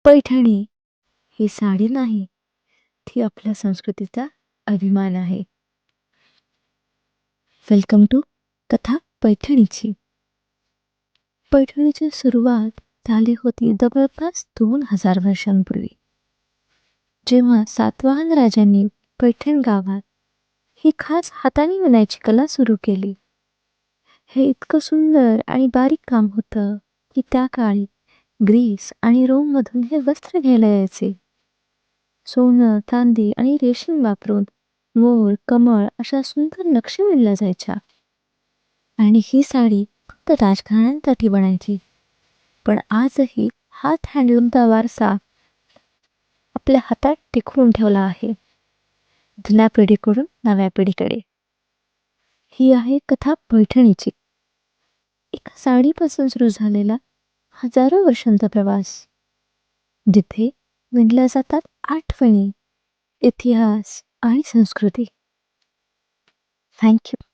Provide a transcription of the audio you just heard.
पैठणी ही साडी नाही, ती आपल्या संस्कृतीचा अभिमान आहे. वेलकम टू कथा पैठणीची. पैठणीची सुरुवात झाली होती जवळपास 2000 वर्षांपूर्वी, जेव्हा सातवाहन राजांनी पैठण गावात ही खास हाताने विणायची कला सुरू केली. हे इतकं सुंदर आणि बारीक काम होतं की त्या काळी ग्रीस आणि रोममधून हे वस्त्र घ्यायला यायचे. सोनं, चांदी आणि रेशीम वापरून मोर, कमळ अशा सुंदर नक्षी विणल्या जायच्या. आणि ही साडी फक्त राजघराण्यांसाठी बनायची. पण आजही हात हँडलूमचा वारसा आपल्या हातात टिकवून ठेवला आहे, जुन्या पिढीकडून नव्या पिढीकडे. ही आहे कथा पैठणीची. एका साडीपासून सुरू झालेला हजारो वर्षांचा प्रवास, जिथे विणल्या जातात आठवणी, इतिहास आणि संस्कृती. थँक्यू.